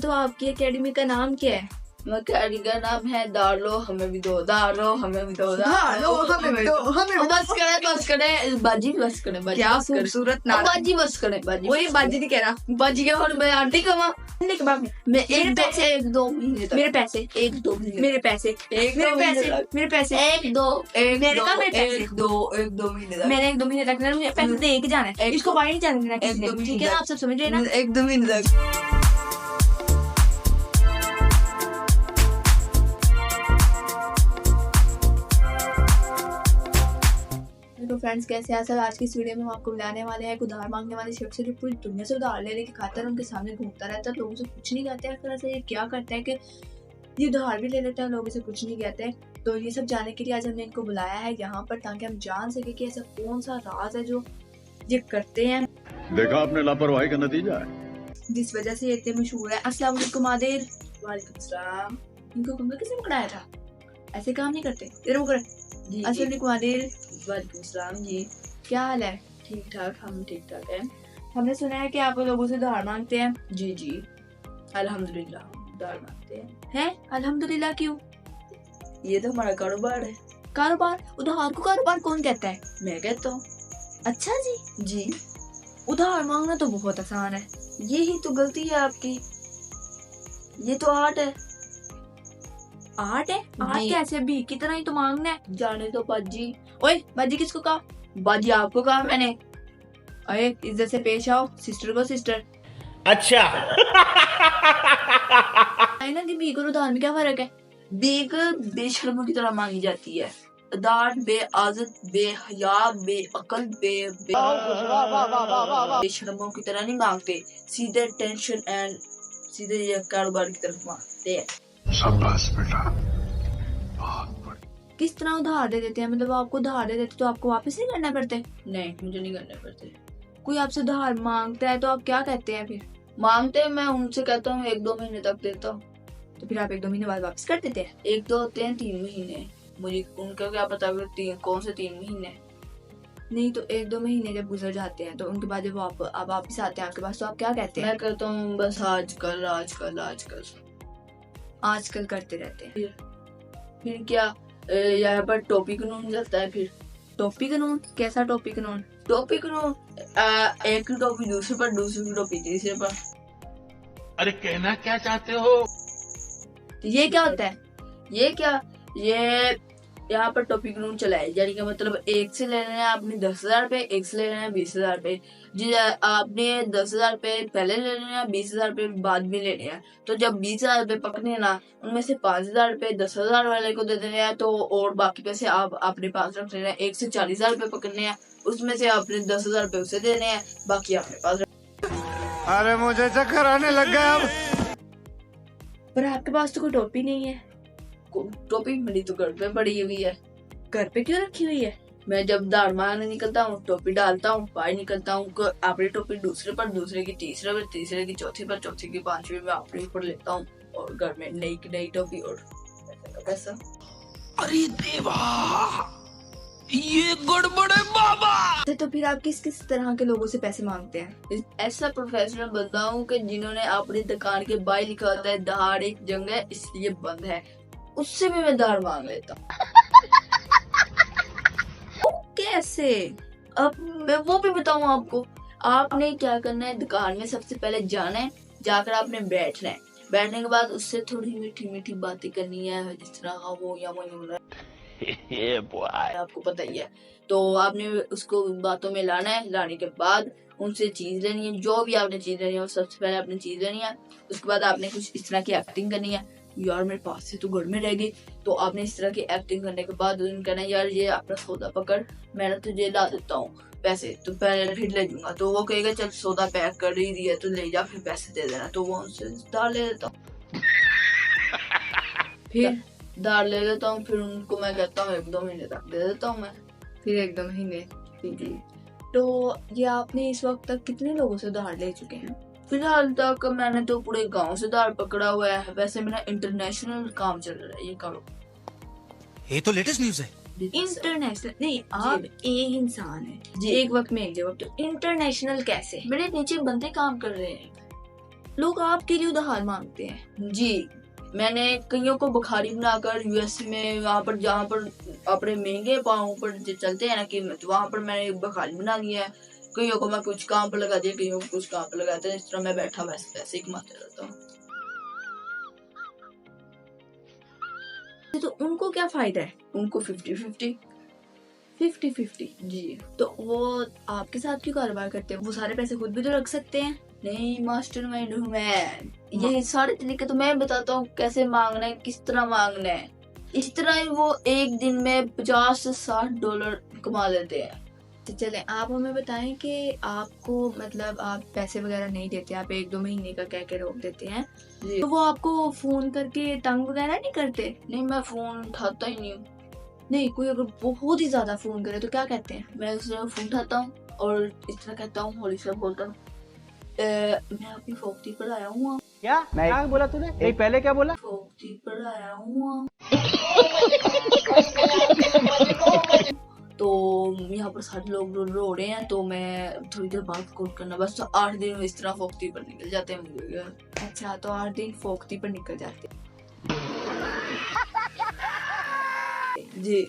तो आपकी एकेडमी का नाम क्या है? एकेडमी का नाम है दारो हमें भी दो, दारो हमें भी दो, दारो हमें भी दो, हमें बस करे बाजी बस करे बाजी। क्या खूबसूरत नाम। बाजी बस करे बाजी। वही बाजी नहीं कह रहा, बाजी के और मैं आंटी कमा के बाद मैं एक पैसे एक दो महीने तक मेरे पैसे एक दो महीने मेरे पैसे एक मेरे दो पैसे महीने तक मेरे पैसे एक दो एक मेरे दो का मेरे पैसे एक दो महीने तक मैंने 1-2 महीने तक मुझे पैसे दे के जाना है, इसको बाहर नहीं जाने देना किसी ने, ठीक है ना? आप सब समझ रहे हैं ना? एक दो महीने तक। तो फ्रेंड्स कैसे हैं? सर आज की इस वीडियो में हम आपको मिलाने वाले हैं एक उधार मांगने वाले शख्स से जो पूरी दुनिया से उधार लेने की खातिर उनके सामने घूमता रहता है, लोगों से कुछ नहीं कहता है। इस तरह से ये क्या करता है कि ये उधार भी ले लेता है, लोगों से कुछ नहीं कहते हैं। तो ये सब जानने के लिए आज हमने इनको बुलाया है यहाँ पर, ताकि हम जान सके कि ऐसा कौन सा राज है जो ये करते हैं, देखा आपने लापरवाही का नतीजा है जिस वजह से ये इतने मशहूर है। अस्सलाम वालेकुम आदिल। वालेकुम सलाम। इनको कमरा किसने पकड़ाया था? ऐसे काम नहीं करते तेरे मुकर। जी अस्सलाम वालेकुम आदिल। वालेकुम सलाम जी। क्या हाल है? ठीक ठाक, हम ठीक ठाक हैं। हमने सुना है कि आप लोगों से उधार मांगते हैं। जी जी अल्हम्दुलिल्लाह उधार मांगते हैं। हैं? अल्हम्दुलिल्लाह क्यों? ये तो हमारा कारोबार है। कारोबार? उधार को कारोबार कौन कहता है? मैं कहता हूँ। अच्छा जी। जी उधार मांगना तो बहुत आसान है। यही तो गलती है आपकी, ये तो आर्ट है। आर्ट है? आर्ट जी। कैसे? भी की तरह ही तो मांगना है। जाने तो बाजी। ओए बाजी किसको कहा? बाजी आपको कहा मैंने। अरे इज्जत से पेश आओ, सिस्टर को सिस्टर। अच्छा है ना कि भी और उधार में क्या फर्क है? बीक बेशर्मों की तरह मांगी जाती है। दार बेआजत बेहया बेअकल बेशर्मों की तरह नहीं मांगते, सीधे टेंशन एंड सीधे ये कारोबार की तरफ मांगते हैं। शाबाश बेटा, बहुत बढ़िया। किस तरह उधार दे देते हैं? मतलब आपको उधार दे देते तो आपको वापस नहीं करना पड़ते? नहीं मुझे नहीं करने पड़ते। कोई आपसे उधार मांगता है तो आप क्या कहते हैं फिर? मांगते हैं, मैं उनसे कहता हूँ एक दो महीने तक देता हूँ। तो फिर आप 1-2 महीने बाद वापस कर देते हैं? एक दो होते हैं 3 महीने, मुझे उनका क्या पता कौन से 3 महीने। नहीं तो 1-2 महीने जब गुजर जाते हैं तो उनके बाद जब आप वापस आते हैं आपके पास तो आप क्या कहते हैं? मैं कहता हूँ बस आजकल आजकल आजकल आजकल करते रहते हैं। फिर क्या यहाँ पर टोपी कानून चलता है। फिर टोपी कानून? कैसा टोपी कानून? टोपी कानून, एक की टोपी दूसरे पर, दूसरी की टोपी तीसरे पर। अरे कहना क्या चाहते हो? तो ये क्या होता है? ये क्या, ये यहाँ पर टोपी कानून चला है, यानी कि मतलब एक से लेना है आपने 10,000 रुपए, एक से लेना है 20,000 रुपए। जी आपने 10,000 रुपए पहले लेने हैं, 20,000 रुपए बाद में लेने हैं। तो जब 20,000 रुपए पकड़े ना, उनमें से 5,000 रुपए 10,000 वाले को दे देने हैं, तो और बाकी पैसे आप अपने पास रख लेना है। एक से 40,000 रुपए पकड़ने हैं, उसमें से आपने 10,000 रुपए उसे देने हैं, बाकी अपने पास। अरे मुझे चक्कर आने लग गया अब। पर आपके पास तो कोई टोपी नहीं है। टोपी मेरी तो घर पे पड़ी हुई है। घर पे क्यों रखी हुई है? मैं जब दार मारने निकलता हूँ टोपी डालता हूँ, बाहर निकलता हूँ अपनी टोपी दूसरे पर, दूसरे की तीसरे पर, तीसरे की चौथी पर, चौथी की पांचवी में अपने ऊपर लेता हूँ, और घर में नई की नई टोपी और पैसा। अरे देवा, ये गड़बड़ है बाबा। तो फिर आप किस किस तरह के लोगों से पैसे मांगते हैं? ऐसा प्रोफेशनल बंदा हूँ कि जिन्होंने अपनी दुकान के बाहर लिखा होता है दहाड़ एक जंग है इसलिए बंद है, उससे भी मैं दार मांग लेता हूँ। कैसे? अब मैं वो भी बताऊँ आपको। आपने क्या करना है, दुकान में सबसे पहले जाना है, जाकर आपने बैठना है, बैठने के बाद उससे थोड़ी मीठी मीठी बातें करनी है, जिस तरह हाँ वो या वो आपको पता ही है। तो आपने उसको बातों में लाना है, लाने के बाद उनसे चीज लेनी है, जो भी आपने चीज लेनी है सबसे पहले आपने चीज लेनी है। उसके बाद आपने कुछ इस तरह की एक्टिंग करनी है, यार मेरे पास से तो घर में रह गई। तो आपने इस तरह की एक्टिंग करने के बाद उन्हें कहना है, यार ये अपना सौदा पकड़, मैंने तुझे ला देता हूँ पैसे, तो पहले फिर ले जाऊंगा। तो वो कहेगा चल सौदा पैक कर ही दिया तो ले जा, फिर पैसे दे देना। तो वो उनसे दार ले लेता हूँ। फिर दार ले लेता हूँ, फिर उनको मैं कहता हूँ 1-2 महीने तक दे देता हूँ मैं। फिर 1-2 महीने। जी तो ये आपने इस वक्त तक कितने लोगों से उधार ले चुके हैं? फिलहाल तक मैंने तो पूरे गांव से दार पकड़ा हुआ है। वैसे मेरा इंटरनेशनल काम चल रहा है, ये करो। ये तो लेटेस्ट न्यूज है। इंटरनेशनल नहीं, आप एक इंसान है जी। एक वक्त में एक जगह, तो इंटरनेशनल कैसे? मेरे नीचे बंदे काम कर रहे हैं। लोग आपके लिए उधार मांगते हैं? जी, मैंने कईयों को बुखारी बनाकर यूएस में वहाँ पर जहाँ पर अपने महंगे पाँव पर जो चलते हैं ना कीमत, वहाँ पर मैंने बुखारी बना लिया है। कईयों को मैं कुछ काम पर लगा दिया, कईयों को कुछ काम पर लगाते हैं। इस तरह मैं बैठा वैसे पैसे ही कमाते रहता हूँ। तो उनको क्या फायदा है? उनको 50-50। 50-50। जी तो वो आपके साथ क्यों कारोबार करते हैं? वो सारे पैसे खुद भी तो रख सकते हैं। नहीं, मास्टरमाइंड हूँ मैं। ये सारे तरीके तो मैं बताता हूँ कैसे मांगना है, किस तरह मांगना है। इस तरह ही वो एक दिन में 50 से 60 डॉलर कमा लेते हैं। तो चलें, आप हमें बताएं कि आपको मतलब आप पैसे वगैरह नहीं देते, आप 1-2 महीने का कह के रोक देते हैं, जी तो वो आपको फोन करके तंग वगैरह नहीं करते? नहीं, मैं फोन उठाता ही नहीं हूँ। नहीं, कोई अगर बहुत ही ज्यादा फोन करे तो क्या कहते हैं? मैं उससे फोन उठाता हूँ और इस तरह कहता हूँ, होली से बोलता हूँ, मैं अभी फोक्ती पर आया हूँ। क्या बोला तूने? नहीं, पहले क्या बोला? फोक्ती पर आया हूँ। तो यहाँ पर सारे लोग रो रहे हैं, तो मैं थोड़ी देर बाद कॉल करना, बस तो 8 दिन में इस तरह फोक्ती पर निकल जाते हैं मुझे। अच्छा, तो 8 दिन फोक्ती पर निकल जाते हैं। जी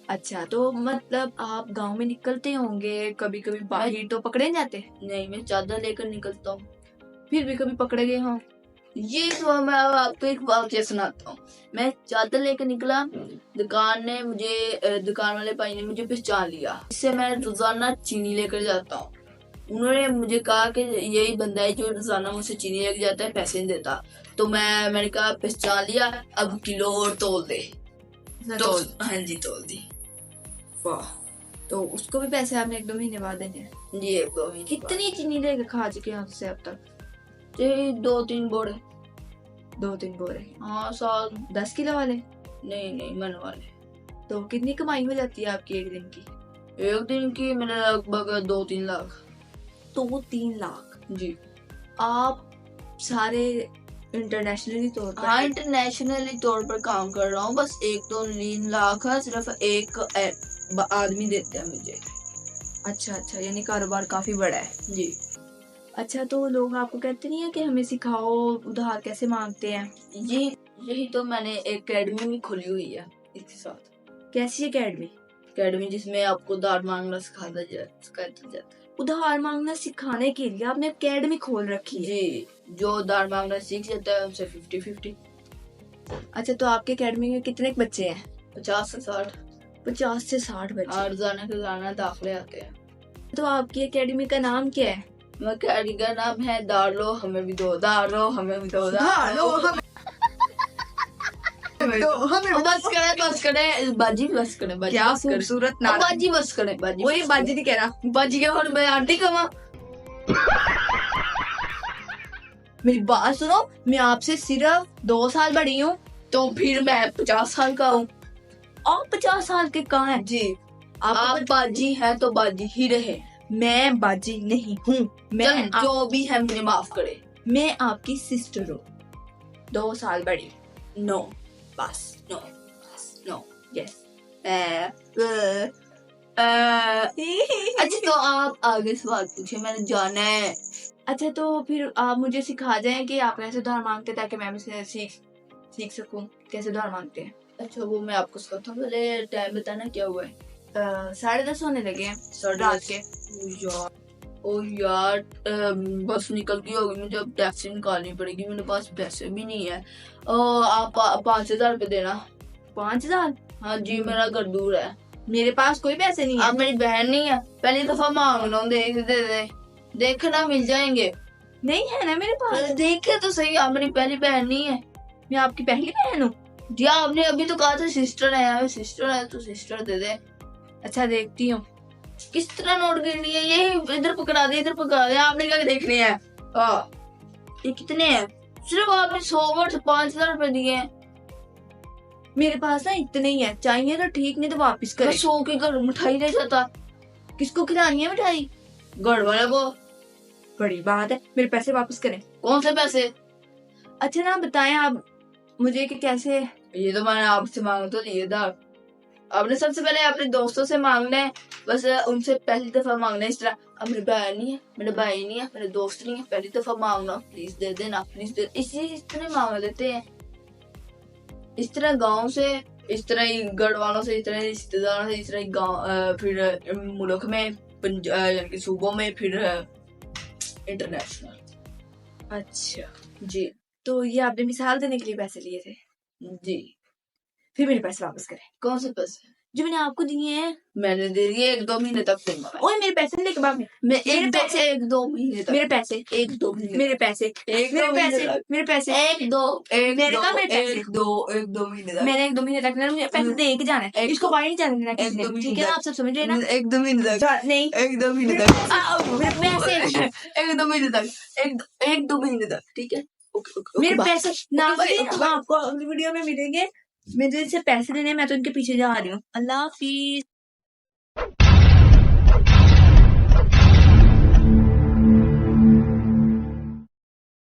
अच्छा, तो मतलब आप गांव में निकलते होंगे, कभी कभी बाहर तो पकड़े जाते? नहीं, मैं चादर लेकर निकलता हूँ। फिर भी कभी पकड़े गए हो? ये तो मैं आपको एक वाकया सुनाता हूँ। मैं चादर लेकर निकला, दुकान वाले भाई ने मुझे पहचान लिया। इससे मैं रोजाना चीनी लेकर जाता हूँ। उन्होंने मुझे कहा कि यही बंदा है जो रोजाना मुझसे चीनी लेकर जाता है, पैसे नहीं देता। तो मैंने कहा पहचान लिया, अब किलो और तोल दे। तो हाँ जी, तोल दी। वाह, तो उसको भी पैसे आपने 1-2 महीने बाद देने हैं? जी 1-2 महीने। कितनी चीनी लेकर खा चुके हैं आपसे अब तक? 2-3 बोरे। 2-3 बोरे? हाँ, साल। 10 किलो वाले? नहीं, मन वाले। तो कितनी कमाई हो जाती है आपकी एक दिन की? एक दिन की मेरे लगभग 2-3 लाख। 2-3 लाख? जी आप सारे इंटरनेशनली तौर पर? हाँ, इंटरनेशनली तौर पर काम कर रहा हूँ। बस 1-2 लाख है, सिर्फ एक आदमी देते हैं मुझे। अच्छा, यानी कारोबार काफी बड़ा है। जी अच्छा, तो लोग आपको कहते नहीं है कि हमें सिखाओ उधार कैसे मांगते हैं? जी, यही तो मैंने एक एकेडमी भी खोली हुई है इसके साथ। कैसी एकेडमी जिसमें आपको उधार मांगना सिखाया जाता है। उधार मांगना सिखाने के लिए आपने एकेडमी खोल रखी है? जी, जो उधार मांगना सीख जाता है उनसे 50-50। अच्छा, तो आपके एकेडमी में कितने बच्चे हैं? 50 से 60। 50 से 60 बच्चे? रोजाना के रोजाना दाखिले आते हैं। तो आपकी एकेडमी का नाम क्या है? एकेडमी का नाम है दारो हमें भी दो, दारो हमें भी दो, बस करे बाजी, बस करे बाजी। क्या खूबसूरत नाम। बाजी बस करे बाजी। वही बाजी नहीं कह रहा, बाजी के और मैं आंटी कमा। मेरी बात सुनो, मैं आपसे सिर्फ 2 साल बड़ी हूँ। तो फिर मैं 50 साल का हूँ। आप 50 साल के कहाँ हैं? जी, आप बाजी हैं तो बाजी ही रहे। मैं बाजी नहीं हूँ। मैं जो भी है मुझे माफ करे। मैं आपकी सिस्टर हूँ, 2 साल बड़ी। नो, बस नो। यस। अच्छा, तो आप आगे सवाल पूछे, मैंने जाना है। अच्छा, तो फिर आप मुझे सिखा जाएं कि आप कैसे उधार मांगते हैं, ताकि मैं भी सीख सकूं कैसे उधार मांगते हैं। अच्छा, वो मैं आपको सिखाता हूँ। पहले टाइम बताना क्या हुआ है। 10:30 होने लगे हैं रात के। यार, बस निकल गई होगी, मुझे अब टैक्सी निकालनी पड़ेगी, मेरे पास पैसे भी नहीं है। आप 5,000 रुपये देना। 5,000? हाँ जी, मेरा घर दूर है। मेरे पास कोई पैसे नहीं है। आप मेरी बहन नहीं है, पहली दफा मांग लो, दे देखना मिल जाएंगे। नहीं है ना मेरे पास। देखे तो सही, आप मेरी पहली बहन नहीं है। मैं आपकी पहली बहन हूँ? जी, आपने अभी तो कहा था सिस्टर है, सिस्टर है तो सिस्टर दे दे। अच्छा, देखती हूँ। किस तरह नोट करनी है? यही इधर पकड़ा दे, इधर पकड़ा दे, आपने क्या देखनी है? ये कितने हैं? सिर्फ आपने 100 वर्ष 5,000 रुपए दिए हैं। मेरे पास ना इतने ही है, चाहिए तो ठीक, नहीं तो वापस करें। 100 के घर मिठाई ले जाता। किसको खिलानी है मिठाई? घर वाले को। बड़ी बात है, मेरे पैसे वापस करें। कौन से पैसे? अच्छा ना, बताएं आप मुझे कि कैसे। ये तो मैंने आपसे मांगा तो लिए था, आपने सबसे पहले अपने दोस्तों से मांगना है, बस उनसे पहली दफा मांगना है इस तरह। अब मेरे भाई नहीं है, मेरे भाई नहीं है, मेरे दोस्त नहीं है, पहली दफा मांगना, प्लीज दे देना, प्लीज दे। इस तरह मांग लेते हैं, इस तरह गाँव से, इस तरह ही गढ़ वालों से, इस तरह रिश्तेदारों से, इस तरह गाँव, फिर मुल्क में, यानी कि सूबों में, फिर इंटरनेशनल। अच्छा, जी तो ये आपने मिसाल देने के लिए पैसे लिए थे, जी। फिर मेरे पैसे वापस करें कौन से पैसे? जो मैंने आपको दिए हैं। मैंने दे दिए, 1-2 महीने तक दूंगा मैं। ओए मेरे पैसे लेके बाद में, मैं मेरे पैसे, 1-2 महीने तक, मेरे पैसे, 1-2 महीने, मेरे पैसे, मेरे पैसे, मेरे पैसे, 1-2 मेरे कहा मेरे पैसे, 1-2 महीने तक, मैंने 1-2 महीने तक ना मुझे पैसे दे के जाना है, इसको बाहर नहीं जाने देना किसी ने, ठीक है ना? आप सब समझ रहे हैं ना? 1-2 महीने तक, नहीं, 1-2 महीने मेरे तक, मेरे पैसे, 1-2 महीने तक, 1-2 महीने तक, ठीक है? ओके मेरे पैसे ना, हम आपको अगली वीडियो में मिलेंगे। मुझे इनसे पैसे देने हैं, मैं तो इनके पीछे जा रही हूँ। अल्लाह हाफिज।